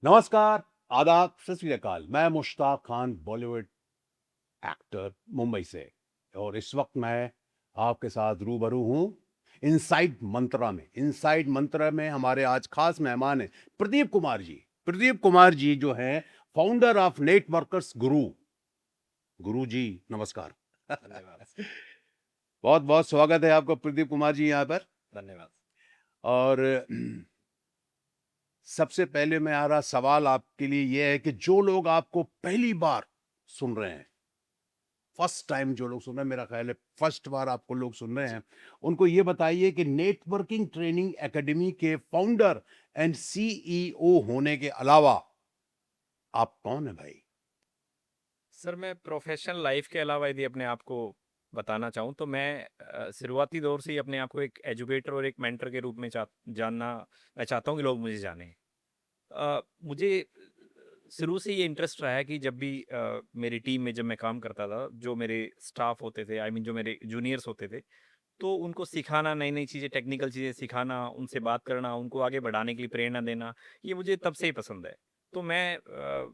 नमस्कार, आदाब, सत श्री अकाल। मैं मुश्ताक खान, बॉलीवुड एक्टर, मुंबई से। और इस वक्त मैं आपके साथ रूबरू हूँ इनसाइड मंत्रा में। इनसाइड मंत्रा में हमारे आज खास मेहमान हैं प्रदीप कुमार जी। प्रदीप कुमार जी जो हैं फाउंडर ऑफ नेटवर्कर्स गुरु। गुरु जी, नमस्कार। धन्यवाद। बहुत बहुत स्वागत है आपका प्रदीप कुमार जी यहाँ पर। धन्यवाद। और सबसे पहले मेरा सवाल आपके लिए ये है कि जो लोग आपको पहली बार सुन रहे हैं, फर्स्ट टाइम जो लोग सुन रहे हैं, मेरा ख्याल है फर्स्ट बार आपको लोग सुन रहे जी। हैं, उनको ये बताइए कि नेटवर्किंग ट्रेनिंग एकेडमी के फाउंडर एंड सीईओ होने के अलावा आप कौन है भाई? सर, मैं प्रोफ़ेशनल लाइफ़ के अलावा यदि अपने आप को बताना चाहूँ तो मैं शुरुआती दौर से ही अपने आप को एक एजुकेटर और एक मेंटर के रूप में मैं चाहता हूँ कि लोग मुझे जानें। मुझे शुरू से ये इंटरेस्ट रहा है कि जब भी मेरी टीम में जब मैं काम करता था, जो मेरे स्टाफ़ होते थे, आई मीन जो मेरे जूनियर्स होते थे, तो उनको सिखाना, नई-नई चीज़ें, टेक्निकल चीज़ें सिखाना, उनसे बात करना, उनको आगे बढ़ाने के लिए प्रेरणा देना, ये मुझे तब से ही पसंद है। तो मैं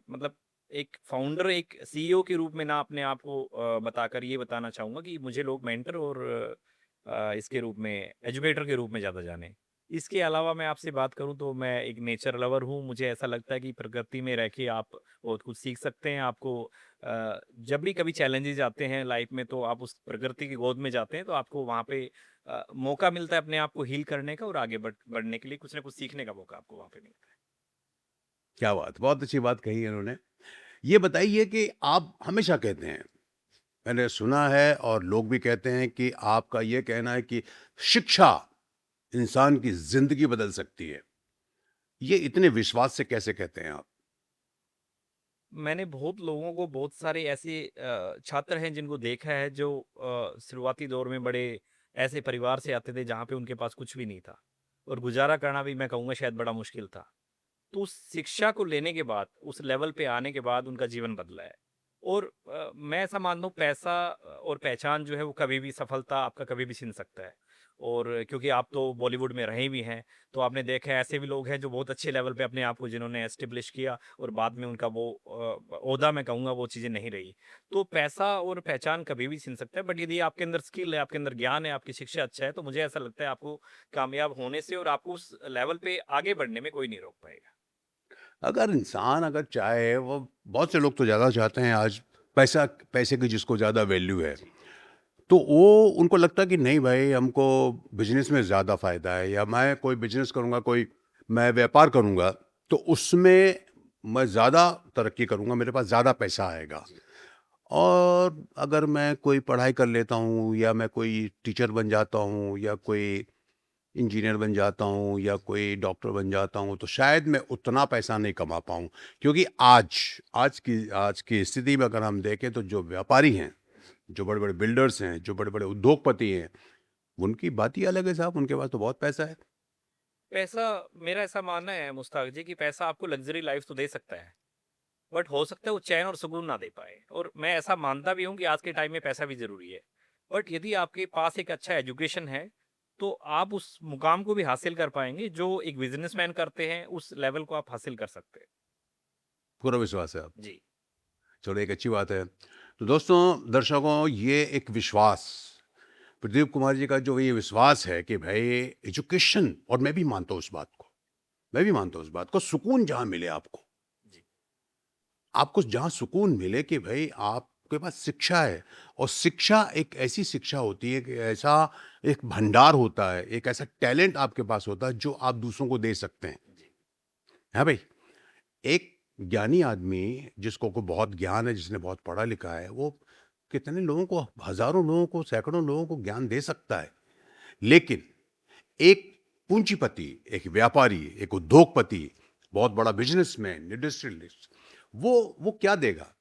मतलब एक फाउंडर, एक सीईओ के रूप में ना अपने आप को बताकर ये बताना चाहूँगा कि मुझे लोग मेंटर और इसके रूप में एजुकेटर के रूप में ज़्यादा जानें। इसके अलावा मैं आपसे बात करूँ तो मैं एक नेचर लवर हूँ। मुझे ऐसा लगता है कि प्रकृति में रह के आप बहुत कुछ सीख सकते हैं। आपको जब भी कभी चैलेंजेस आते हैं लाइफ में तो आप उस प्रकृति की गोद में जाते हैं तो आपको वहाँ पे मौका मिलता है अपने आप को हील करने का और आगे बढ़ने के लिए कुछ ना कुछ सीखने का मौका आपको वहाँ पे मिलता है। क्या बात, बहुत अच्छी बात कही है इन्होंने। ये बताइए कि आप हमेशा कहते हैं, मैंने सुना है और लोग भी कहते हैं कि आपका ये कहना है कि शिक्षा इंसान की जिंदगी बदल सकती है। ये इतने विश्वास से कैसे कहते हैं आप? मैंने बहुत लोगों को, बहुत सारे ऐसे छात्र हैं जिनको देखा है जो शुरुआती दौर में बड़े ऐसे परिवार से आते थे जहाँ पे उनके पास कुछ भी नहीं था और गुजारा करना भी मैं कहूँगा शायद बड़ा मुश्किल था। तो उस शिक्षा को लेने के बाद, उस लेवल पे आने के बाद उनका जीवन बदला है। और मैं ऐसा मानता हूँ पैसा और पहचान जो है वो कभी भी सफलता आपका कभी भी छीन सकता है। और क्योंकि आप तो बॉलीवुड में रहे भी हैं, तो आपने देखा है ऐसे भी लोग हैं जो बहुत अच्छे लेवल पे अपने आप को जिन्होंने एस्टेब्लिश किया और बाद में उनका वो ओहदा मैं कहूँगा वो चीज़ें नहीं रही। तो पैसा और पहचान कभी भी छीन सकता है बट यदि आपके अंदर स्किल है, आपके अंदर ज्ञान है, आपकी शिक्षा अच्छा है, तो मुझे ऐसा लगता है आपको कामयाब होने से और आपको उस लेवल पे आगे बढ़ने में कोई नहीं रोक पाएगा। अगर इंसान अगर चाहे, वो बहुत से लोग तो ज़्यादा चाहते हैं आज, पैसा, पैसे की जिसको ज़्यादा वैल्यू है, जी। तो वो उनको लगता है कि नहीं भाई, हमको बिजनेस में ज़्यादा फ़ायदा है, या मैं कोई बिजनेस करूँगा, कोई मैं व्यापार करूँगा, तो उसमें मैं ज़्यादा तरक्की करूँगा, मेरे पास ज़्यादा पैसा आएगा। जी। और अगर मैं कोई पढ़ाई कर लेता हूँ, या मैं कोई टीचर बन जाता हूँ, या कोई इंजीनियर बन जाता हूँ, या कोई डॉक्टर बन जाता हूँ, तो शायद मैं उतना पैसा नहीं कमा पाऊँ। क्योंकि आज की स्थिति में अगर हम देखें तो जो व्यापारी हैं, जी। जो बड़े-बड़े बिल्डर्स हैं, जो बड़े-बड़े उद्योगपति हैं, उनकी बात ही अलग है साहब, उनके पास तो बहुत पैसा है। पैसा, मेरा ऐसा मानना है मुश्ताक जी कि पैसा आपको लग्ज़री लाइफ़ तो दे सकता है, बट हो सकता है वो चैन और सुकून ना दे पाए और मैं ऐसा मानता भी हूँ कि आज के टाइम में पैसा भी ज़रूरी है। बट यदि आपके पास एक अच्छा एजुकेशन है, तो आप उस मुकाम को भी हासिल कर पाएँगे जो एक बिज़नेसमैन करते हैं, उस लेवल को आप हासिल कर सकते हैं। पूरा विश्वास है आप। जी। चलो, एक अच्छी बात है। तो दोस्तों, दर्शकों, ये एक विश्वास, प्रदीप कुमार जी का जो ये विश्वास है कि भाई एजुकेशन, और मैं भी मानता हूँ उस बात को, मैं भी मानता हूँ उस बात को, सुकून जहाँ मिले आपको, जी। आपको जहाँ सुकून मिले कि भाई आपके पास शिक्षा है, और शिक्षा एक ऐसी शिक्षा होती है कि ऐसा एक भंडार होता है, एक ऐसा टैलेंट आपके पास होता है जो आप दूसरों को दे सकते हैं। जी। है भाई? एक ज्ञानी आदमी, जिसको को बहुत ज्ञान है, जिसने बहुत पढ़ा लिखा है, वो कितने लोगों को, हज़ारों लोगों को, सैकड़ों लोगों को ज्ञान दे सकता है। लेकिन एक पूंजीपति, एक व्यापारी, एक उद्योगपति, बहुत बड़ा बिज़नेसमैन, इंडस्ट्रियलिस्ट, वो क्या देगा?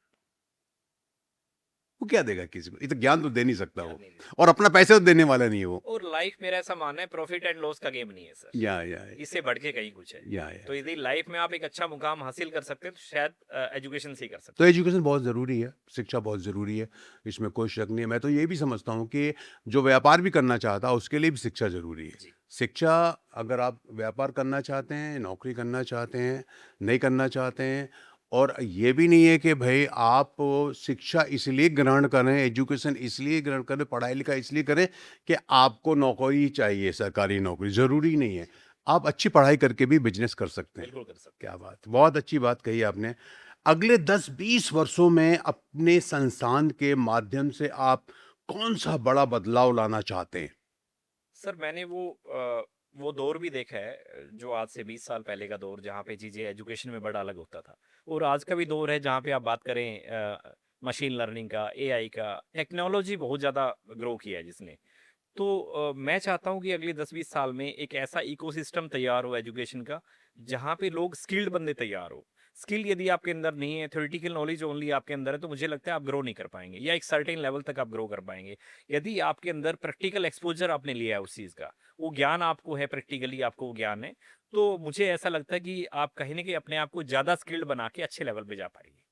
वो क्या देगा किसी को? ये तो ज्ञान तो दे नहीं सकता ज्ञान वो, नहीं दे और अपना पैसे तो देने वाला नहीं है वो। और लाइफ मेरा ऐसा मानना है प्रॉफिट एंड लॉस का गेम नहीं है सर, या इससे बढ़ के कहीं कुछ है। या तो यदि लाइफ में आप एक अच्छा मुकाम हासिल कर सकते हैं तो शायद एजुकेशन से ही कर सकते तो एजुकेशन बहुत ज़रूरी है, शिक्षा बहुत ज़रूरी है, इसमें कोई शक नहीं है। मैं तो ये भी समझता हूँ कि जो व्यापार भी करना चाहता है, उसके लिए भी शिक्षा ज़रूरी है। हैं। जी शिक्षा, अगर आप व्यापार करना चाहते हैं, नौकरी करना चाहते हैं, नहीं करना चाहते हैं, और ये भी नहीं है कि भई आप शिक्षा इसलिए ग्रहण करें, एजुकेशन इसलिए ग्रहण करें, पढ़ाई-लिखाई इसलिए करें कि आपको नौकरी चाहिए, सरकारी नौकरी, ज़रूरी नहीं है। आप अच्छी पढ़ाई करके भी बिज़नेस कर सकते हैं। बिल्कुल कर सकते क्या बात! बहुत अच्छी बात कही आपने। अगले 10-20 वर्षों में अपने संस्थान के माध्यम से आप कौन-सा बड़ा बदलाव लाना चाहते हैं? सर मैंने वो दौर भी देखा है जो आज से 20 साल पहले का दौर जहाँ पे चीज़ें एजुकेशन में बड़ा अलग होता था और आज का भी दौर है जहाँ पे आप बात करें मशीन लर्निंग का, एआई का, टेक्नोलॉजी बहुत ज़्यादा ग्रो किया है जिसने। तो मैं चाहता हूँ कि अगले 10-20 साल में एक ऐसा इकोसिस्टम तैयार हो एजुकेशन का, जहाँ पे लोग स्किल्ड बंदे तैयार हो। स्किल यदि आपके अंदर नहीं है, थ्योरेटिकल नॉलेज ओनली आपके अंदर है, तो मुझे लगता है आप ग्रो नहीं कर पाएँगे या एक सर्टेन लेवल तक आप ग्रो कर पाएँगे। यदि आपके अंदर प्रैक्टिकल एक्सपोज़र आपने लिया है उस चीज़ का, वो ज्ञान आपको है, प्रैक्टिकली आपको वो ज्ञान है, तो मुझे ऐसा लगता है कि आप कहीं न कहीं अपने आप को ज़्यादा स्किल्ड बना के अच्छे लेवल पे जा पाएँगे।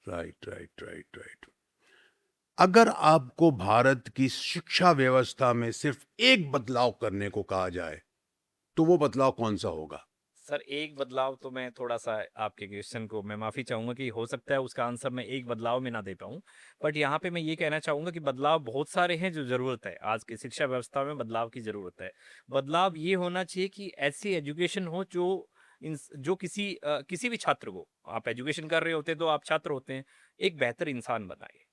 Right, right, right, right. अगर आपको भारत की शिक्षा व्यवस्था में सिर्फ़ एक बदलाव करने को कहा जाए, तो वो बदलाव कौन-सा होगा? सर एक बदलाव तो मैं थोड़ा-सा आपके क्वेश्चन को मैं माफ़ी चाहूँगा कि हो सकता है उसका आंसर मैं एक बदलाव में ना दे पाऊँ। बट यहाँ पे मैं ये कहना चाहूँगा कि बदलाव बहुत सारे हैं जो ज़रूरत है। आज की शिक्षा व्यवस्था में बदलाव की ज़रूरत है। बदलाव ये होना चाहिए कि ऐसी एजुकेशन हो जो किसी भी छात्र को आप एजुकेशन कर रहे होते हैं तो आप छात्र होते हैं, एक बेहतर इंसान बनाए।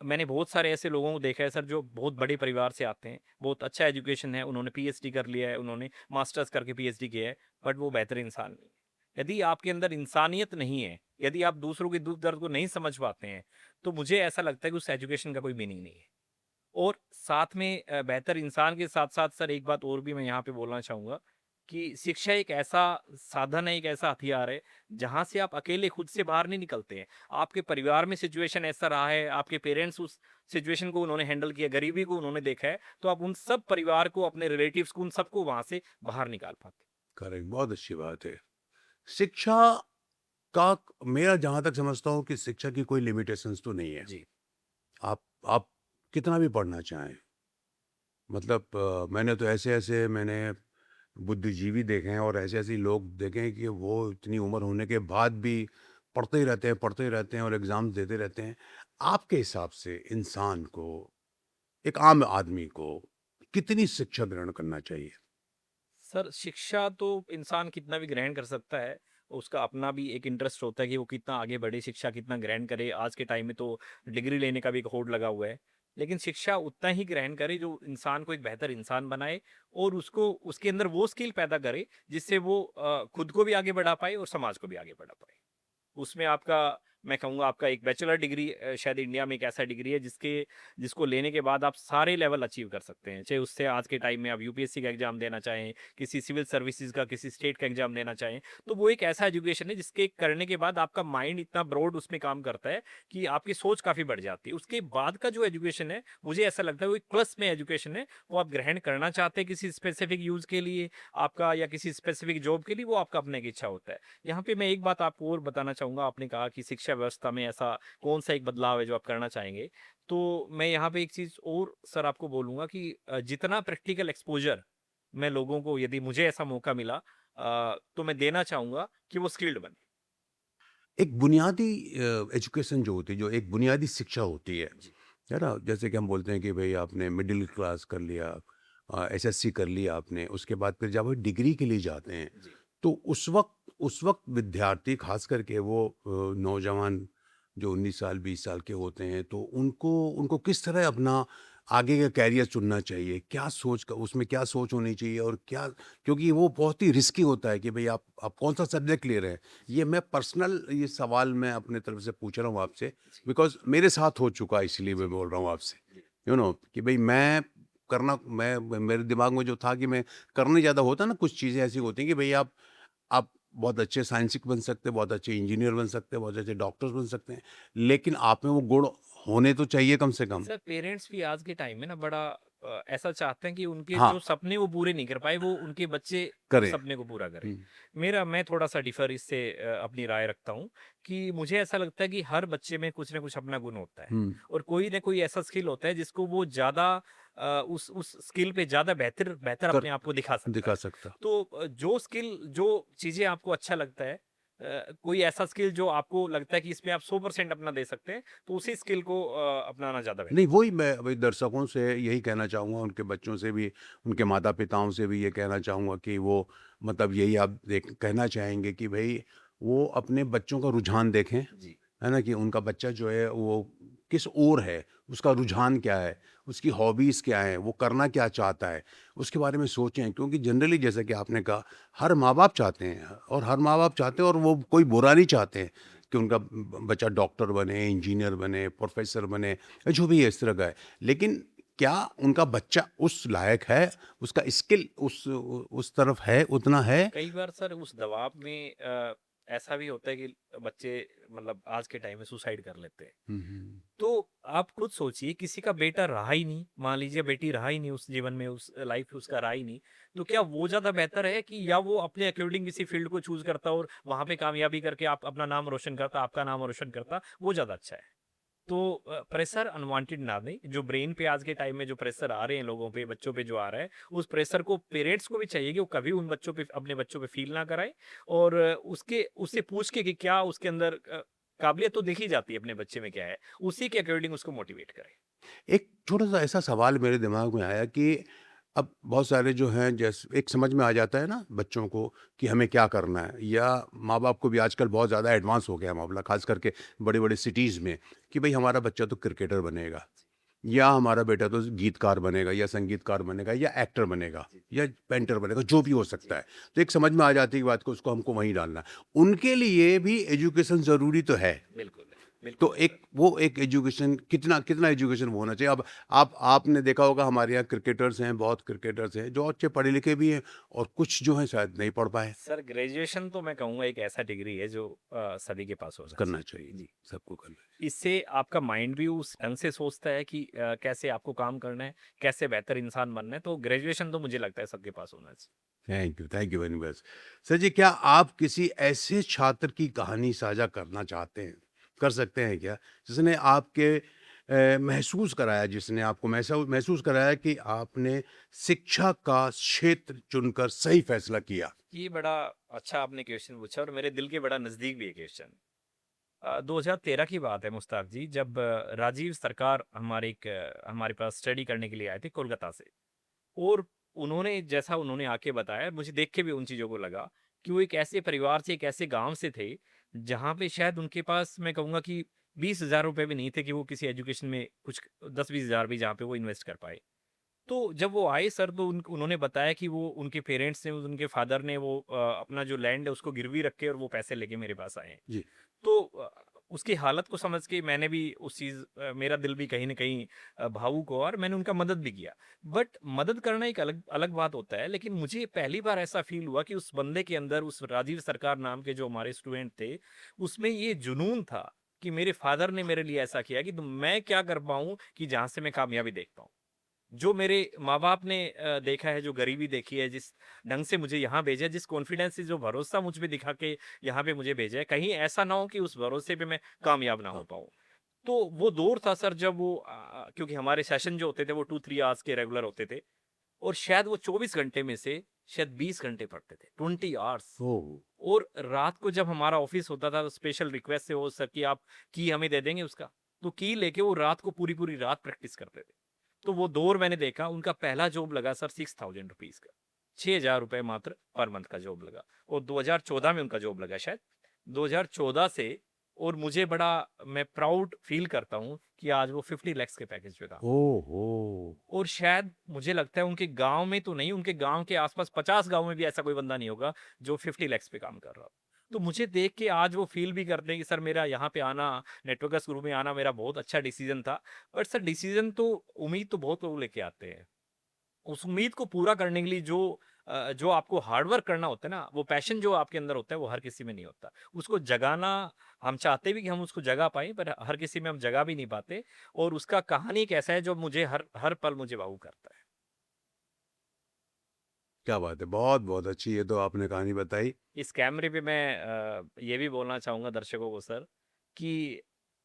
मैंने बहुत सारे ऐसे लोगों को देखा है सर जो बहुत बड़े परिवार से आते हैं, बहुत अच्छा एजुकेशन है, उन्होंने पीएचडी कर लिया है, उन्होंने मास्टर्स करके पीएचडी किया है, बट वो बेहतर इंसान नहीं है। यदि आपके अंदर इंसानियत नहीं है, यदि आप दूसरों के दुःख दर्द को नहीं समझ पाते हैं, तो मुझे ऐसा लगता है कि उस एजुकेशन का कोई मीनिंग नहीं है। और साथ में बेहतर इंसान के साथ-साथ सर एक बात और भी मैं यहाँ पे बोलना चाहूँगा कि शिक्षा एक ऐसा साधन है, एक ऐसा हथियार है, जहाँ से आप अकेले खुद से बाहर नहीं निकलते हैं। आपके परिवार में सिचुएशन ऐसा रहा है, आपके पेरेंट्स उस सिचुएशन को उन्होंने हैंडल किया, गरीबी को उन्होंने देखा है, तो आप उन सब परिवार को, अपने रिलेटिव्स को, उन सबको वहाँ से बाहर निकाल पाते हैं। करेक्ट, बहुत अच्छी बात है। शिक्षा का, मेरा जहाँ तक समझता हूँ कि शिक्षा की कोई लिमिटेशंस तो नहीं है। जी, आप कितना भी पढ़ना चाहें, मतलब मैंने तो मैंने बुद्धिजीवी देखे हैं और ऐसे-ऐसे लोग देखे हैं कि वो इतनी उम्र होने के बाद भी पढ़ते ही रहते हैं और एग्ज़ाम्स देते रहते हैं। आपके हिसाब से इंसान को, एक आम आदमी को कितनी शिक्षा ग्रहण करना चाहिए? सर शिक्षा तो इंसान कितना भी ग्रहण कर सकता है, उसका अपना भी एक इंटरेस्ट होता है कि वो कितना आगे बढ़े, शिक्षा कितना ग्रहण करे। आज के टाइम में तो डिग्री लेने का भी एक होड़ लगा हुआ है। लेकिन शिक्षा उतना ही ग्रहण करे जो इंसान को एक बेहतर इंसान बनाए और उसको उसके अंदर वो स्किल पैदा करे जिससे वो खुद को भी आगे बढ़ा पाए और समाज को भी आगे बढ़ा पाए। उसमें आपका मैं कहूँगा आपका एक बैचलर डिग्री शायद इंडिया में एक ऐसा डिग्री है जिसको लेने के बाद आप सारे लेवल अचीव कर सकते हैं। चाहे उससे आज के टाइम में आप यूपीएससी का एग्ज़ाम देना चाहें, किसी सिविल सर्विसेज़ का, किसी स्टेट का एग्ज़ाम देना चाहें, तो वो एक ऐसा एजुकेशन है जिसके करने के बाद आपका माइंड इतना ब्रॉड उसमें काम करता है कि आपकी सोच काफ़ी बढ़ जाती है। उसके बाद का जो एजुकेशन है, मुझे ऐसा लगता है वो एक प्लस में एजुकेशन है, वो आप ग्रहण करना चाहते हैं किसी स्पेसिफिक यूज़ के लिए आपका या किसी स्पेसिफिक जॉब के लिए, वो आपका अपने की इच्छा होता है। यहाँ पे मैं एक बात आपको और बताना चाहूँगा, आपने कहा कि शिक्षा व्यवस्था में ऐसा कौन-सा एक बदलाव है जो आप करना चाहेंगे? तो मैं यहाँ पे एक चीज़ और सर आपको बोलूँगा कि जितना प्रैक्टिकल एक्सपोज़र मैं लोगों को यदि मुझे ऐसा मौका मिला तो मैं देना चाहूँगा कि वो स्किल्ड बने। एक बुनियादी एजुकेशन जो होती है, जो एक बुनियादी शिक्षा होती जी, है ना? जैसे कि हम बोलते हैं कि भई आपने मिडल क्लास कर लिया, एसएससी कर लिया आपने, उसके बाद फिर जब वो डिग्री के लिए जाते हैं, जी। तो उस वक़्त विद्यार्थी ख़ास करके वो नौजवान जो 19 साल 20 साल के होते हैं, तो उनको उनको किस तरह अपना आगे का करियर चुनना चाहिए? क्या सोच होनी चाहिए, और क्या, क्योंकि वो बहुत ही रिस्की होता है कि भई आप कौन-सा सब्जेक्ट ले रहे हैं। ये मैं पर्सनल ये सवाल मैं अपने तरफ से पूछ रहा हूँ आपसे, जी, बिकॉज़ मेरे साथ हो चुका है, इसलिए मैं जी, बोल रहा हूँ आपसे। जी, कि भई मेरे दिमाग में जो था कि मैं करना ज़्यादा होता है ना, कुछ चीज़ें ऐसी होती हैं कि भई आप बहुत अच्छे साइंटिस्ट बन सकते हैं, बहुत अच्छे इंजीनियर बन सकते हैं, बहुत अच्छे डॉक्टर्स बन सकते हैं, लेकिन आप में वो गुण होने तो चाहिए कम से कम। सर पेरेंट्स भी आज के टाइम में ना बड़ा ऐसा चाहते हैं कि उनके हाँ, जो सपने वो पूरे नहीं कर पाए वो उनके बच्चे करें। सपने को पूरा करें। हुँ, मैं थोड़ा सा डिफर इससे अपनी राय रखता हूँ कि मुझे ऐसा लगता है कि हर बच्चे में कुछ ना कुछ अपना गुण होता है हुँ, और कोई ना कोई ऐसा स्किल होता है जिसको वो ज्यादा उस स्किल पे ज्यादा बेहतर बेहतर कर अपने आप को दिखा सकता दिखा है। सकता। तो जो स्किल जो चीजें आपको अच्छा लगता है कोई ऐसा स्किल जो आपको लगता है कि इसमें आप 100% अपना दे सकते हैं तो उसी स्किल को अपनाना ज्यादा बेहतर। नहीं, वही मैं अभी दर्शकों से यही कहना चाहूँगा, उनके बच्चों से भी, उनके माता-पिताओं से भी ये कहना चाहूँगा कि वो मतलब यही आप देख कहना चाहेंगे कि भई वो अपने बच्चों का रुझान देखें, जी। है ना? कि उनका बच्चा जो है वो किस ओर है, उसका रुझान क्या है, उसकी हॉबीज़ क्या हैं, वो करना क्या चाहता है, उसके बारे में सोचें। क्योंकि जनरली जैसा कि आपने कहा, हर माँ-बाप चाहते हैं और हर माँ-बाप चाहते हैं और वो कोई बुरा नहीं चाहते हैं कि उनका बच्चा डॉक्टर बने, इंजीनियर बने, प्रोफ़ेसर बने, जो भी है इस तरह का है। लेकिन क्या उनका बच्चा उस लायक है, उसका स्किल उस तरफ है, उतना है? कई बार सर उस दबाव में ऐसा भी होता है कि बच्चे मतलब आज के टाइम में सुसाइड कर लेते हैं। हुँ, हुँ। तो आप खुद सोचिए किसी का बेटा रहा ही नहीं, मान लीजिए बेटी रहा ही नहीं उस जीवन में, उस लाइफ उसका रहा ही नहीं, तो क्या वो ज्यादा बेहतर है कि या वो अपने अकॉर्डिंग किसी फील्ड को चूज करता और वहां पे कामयाबी करके आप अपना नाम रोशन करता, आपका नाम रोशन करता, वो ज्यादा अच्छा है। तो प्रेशर अनवांटेड ना दें। जो ब्रेन पे आज के टाइम में जो प्रेशर आ रहे हैं लोगों पे, बच्चों पे जो आ रहा है, उस प्रेशर को पेरेंट्स को भी चाहिए कि वो कभी उन बच्चों पे अपने बच्चों पे फील ना कराएं और उसके उससे पूछ के कि क्या उसके अंदर काबिलियत तो देखी जाती है अपने बच्चे में क्या है, उसी के अकॉर्डिंग उसको मोटिवेट करें। एक छोटा-सा ऐसा सवाल मेरे दिमाग में आया कि अब बहुत सारे जो हैं जैसे एक समझ में आ जाता है ना बच्चों को कि हमें क्या करना है, या माँ-बाप को भी आजकल बहुत ज़्यादा एडवांस हो गया है मामला, ख़ास करके बड़े-बड़े सिटीज़ में, कि भई हमारा बच्चा तो क्रिकेटर बनेगा, या हमारा बेटा तो गीतकार बनेगा या संगीतकार बनेगा या एक्टर बनेगा जी या पेंटर बनेगा, जो भी हो सकता जी है। तो एक समझ में आ जाती है कि बात को उसको हमको वहीं डालना है। उनके लिए भी एजुकेशन ज़रूरी तो है। बिल्कुल है, बिल्कुल तो है एक सर। वो एक एजुकेशन कितना कितना एजुकेशन वो होना चाहिए। अब आपने देखा होगा हमारे यहाँ क्रिकेटर्स हैं, बहुत क्रिकेटर्स हैं जो अच्छे पढ़े लिखे भी हैं और कुछ जो हैं शायद नहीं पढ़ पाए। सर ग्रेजुएशन तो मैं कहूँगा एक ऐसा डिग्री है जो सभी के पास होना करना चाहिए। चाहिए, जी। सबको करना चाहिए। इससे आपका माइंड भी उस ढंग से सोचता है कि कैसे आपको काम करना है, कैसे बेहतर इंसान बनना है, तो ग्रेजुएशन तो मुझे लगता है सबके पास होना चाहिए। Thank you very much. Sir ji, क्या आप किसी ऐसे छात्र की कहानी साझा करना चाहते हैं? कर सकते हैं क्या? जिसने आपके महसूस कराया, जिसने आपको महसूस कराया कि आपने शिक्षा का क्षेत्र चुनकर सही फैसला किया? ये बड़ा अच्छा आपने क्वेश्चन पूछा और मेरे दिल के बड़ा नज़दीक भी है क्वेश्चन। 2013 की बात है मुश्ताक जी, जब राजीव सरकार हमारे पास स्टडी करने के लिए आए थे कोलकाता से। और उन्होंने आके बताया, मुझे देख के भी उन चीज़ों को लगा कि वो एक ऐसे परिवार से, एक ऐसे गाँव से थे, जहाँ पे शायद उनके पास मैं कहूँगा कि 20,000 रुपए भी नहीं थे कि वो किसी एजुकेशन में कुछ 10-20 हज़ार भी जहाँ पे वो इन्वेस्ट कर पाएँ। तो जब वो आए सर तो उन्होंने बताया कि वो उनके पेरेंट्स ने, उनके फादर ने वो अपना जो लैंड है उसको गिरवी रख के और वो पैसे लेके मेरे पास आए हैं। जी। तो उसकी हालत को समझ के मैंने भी मेरा दिल भी कहीं न कहीं भावुक हुआ और मैंने उनका मदद भी किया। बट मदद करना एक अलग अलग बात होता है, लेकिन मुझे पहली बार ऐसा फ़ील हुआ कि उस बंदे के अंदर, उस राजीव सरकार नाम के जो हमारे स्टूडेंट थे, उसमें ये जुनून था कि मेरे फादर ने मेरे लिए ऐसा किया कि तो मैं क्या कर पाऊँ कि जहाँ से मैं कामयाबी देख पाऊँ। जो मेरे माँ-बाप ने देखा है, जो गरीबी देखी है, जिस ढंग से मुझे यहाँ भेजा है, जिस कॉन्फिडेंस से जो भरोसा मुझ पे दिखा के यहाँ पे मुझे भेजा है, कहीं ऐसा ना हो कि उस भरोसे पे मैं कामयाब ना हो हाँ। पाऊँ। तो वो दौर था सर जब वो क्योंकि हमारे सेशन जो होते थे वो 2-3 आवर्स के रेगुलर होते थे और शायद वो 24 घंटे में से शायद 20 घंटे पढ़ते थे, 20 आवर्स। ओह! और रात को जब हमारा ऑफिस होता था तो स्पेशल रिक्वेस्ट से वो सर कि आप की हमें दे देंगे उसका, तो की लेके वो रात को पूरी-पूरी रात प्रैक्टिस करते थे। तो वो दौर मैंने देखा, उनका पहला जॉब लगा सर 6000 रुपीज़ का। 6000 रुपए मात्र पर मंथ का जॉब लगा और 2014 में उनका जॉब लगा शायद। 2014 से और मुझे बड़ा मैं प्राउड फ़ील करता हूँ कि आज वो 50 लैक्स के पैकेज पे काम कर रहे हैं। ओहो! और शायद मुझे लगता है उनके गाँव में तो नहीं, उनके गाँव के आस-पास 50 गाँव में भी ऐसा कोई बंदा नहीं होगा जो 50 लैक्स पे काम कर रहा हो। तो मुझे देख के आज वो फ़ील भी करते हैं कि सर मेरा यहाँ पे आना, नेटवर्कर्स ग्रुप में आना मेरा बहुत अच्छा डिसीज़न था। बट सर डिसीज़न तो उम्मीद तो बहुत लोग लेके आते हैं। उस उम्मीद को पूरा करने के लिए जो जो आपको हार्ड वर्क करना होता है ना, वो पैशन जो आपके अंदर होता है, वो हर किसी में नहीं होता। उसको जगाना हम चाहते भी कि हम उसको जगा पाएँ, पर हर किसी में हम जगा भी नहीं पाते और उसका कहानी एक ऐसा है जो मुझे हर हर पल मुझे भावुक करता है। क्या बात है, बहुत बहुत अच्छी ये तो आपने कहानी बताई। इस कैमरे पे मैं ये भी बोलना चाहूँगा दर्शकों को सर कि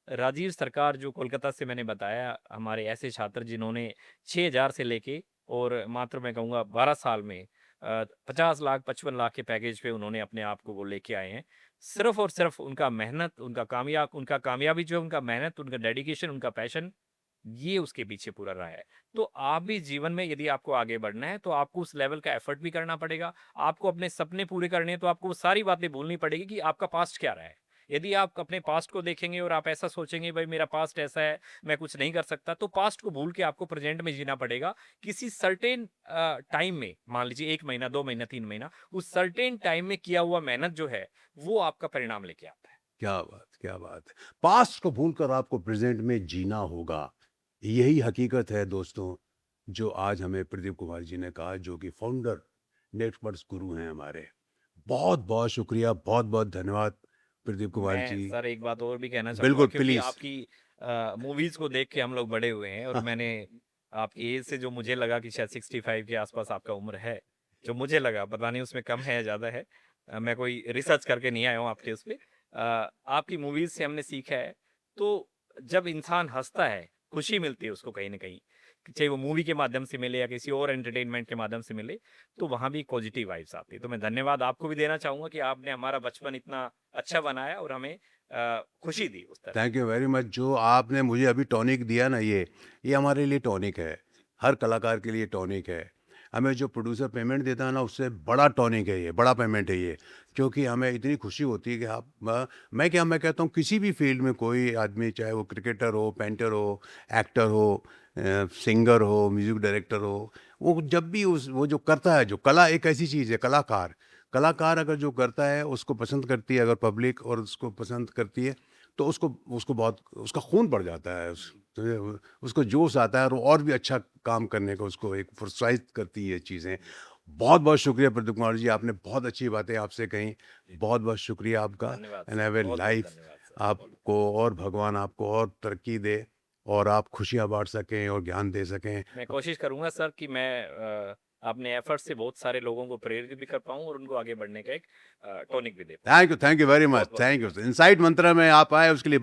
राजीव सरकार जो कोलकाता से मैंने बताया, हमारे ऐसे छात्र जिन्होंने 6000 से लेके और मात्र मैं कहूँगा 12 साल में 50 लाख, 55 लाख के पैकेज पे उन्होंने अपने आप को वो लेके आए हैं। सिर्फ़ और सिर्फ़ उनका मेहनत, उनका कामयाबी जो है उनका मेहनत, उनका डेडिकेशन, उनका पैशन, ये उसके पीछे पूरा रहा है। तो आप भी जीवन में यदि आपको आगे बढ़ना है, तो आपको उस लेवल का एफ़र्ट भी करना पड़ेगा। आपको अपने सपने पूरे करने हैं, तो आपको वो सारी बातें भूलनी पड़ेगी कि आपका पास्ट क्या रहा है। यदि आप अपने पास्ट को देखेंगे और आप ऐसा सोचेंगे, भई मेरा पास्ट ऐसा है, मैं कुछ नहीं कर सकता, तो पास्ट को भूल के आपको प्रेज़ेंट में जीना पड़ेगा। किसी सर्टेन टाइम में, मान लीजिए 1 महीना, 2 महीना, 3 महीना, उस सर्टेन टाइम में किया हुआ मेहनत जो है, वो आपका परिणाम लेके आता है। क्या बात, क्या बात है। पास्ट को भूलकर आपको प्रेजेंट में जीना होगा। यही हकीकत है दोस्तों, जो आज हमें प्रदीप कुमार जी ने कहा, जो कि फाउंडर नेटवर्क्स गुरु हैं हमारे। बहुत बहुत शुक्रिया, बहुत बहुत धन्यवाद प्रदीप कुमार मैं जी। सर एक बात और भी कहना चाहूँगा बिल्कुल क्योंकि प्लीज। आपकी मूवीज़ को देख के हम लोग बड़े हुए हैं और मैंने आपकी एज से जो मुझे लगा कि शायद 65 के आसपास आपका उम्र है, जो मुझे लगा, पता नहीं उसमें कम है या ज़्यादा है। मैं कोई रिसर्च करके नहीं आया हूँ आपके उस पे। आपकी मूवीज़ से हमने सीखा है, तो जब इंसान हँसता है, खुशी मिलती है उसको कहीं न कहीं, चाहे वो मूवी के माध्यम से मिले या किसी और एंटरटेनमेंट के माध्यम से मिले, तो वहाँ भी पॉजिटिव वाइब्स आती है। तो मैं धन्यवाद आपको भी देना चाहूँगा कि आपने हमारा बचपन इतना अच्छा बनाया और हमें खुशी दी उस तरह। Thank you very much. जो आपने मुझे अभी टॉनिक दिया ना, ये हमारे लिए टॉनिक है। हर कलाकार के लिए टॉनिक है। हमें जो प्रोड्यूसर पेमेंट देता है ना, उससे बड़ा टॉनिक है ये, बड़ा पेमेंट है ये। क्योंकि हमें इतनी खुशी होती है कि आप मैं कहता हूँ, किसी भी फील्ड में कोई आदमी, चाहे वो क्रिकेटर हो, पेंटर हो, एक्टर हो, सिंगर हो, म्यूजिक डायरेक्टर हो, वो जब भी उस वो जो करता है, जो कला एक ऐसी चीज़ है, कलाकार कलाकार अगर जो करता है उसको पसंद करती है, अगर पब्लिक और उसको पसंद करती है, तो उसको उसको बहुत उसका खून बढ़ जाता है, तो उसको जोश आता है, और भी अच्छा काम करने को उसको एक प्रोत्साहित करती है ये चीज़ें। बहुत बहुत शुक्रिया प्रदीप कुमार जी, आपने बहुत अच्छी बातें आपसे कहीं। जी, बहुत बहुत शुक्रिया आपका। धन्यवाद एंड सर, हैव ए बहुत-बहुत लाइफ। धन्यवाद सर, बहुत आपको और भगवान आपको और तरक्की दे, और आप खुशियाँ बांट सकें और ज्ञान दे सकें। मैं कोशिश करूँगा सर कि मैं अपने एफर्ट से बहुत सारे लोगों को प्रेरित भी कर पाऊँ और उनको आगे बढ़ने का एक टॉनिक भी दे पाऊँ। Thank you very much. बहुत-बहुत थैंक यू। धन्यवाद सर। इनसाइट मंत्रा में आप आए, उसके लिए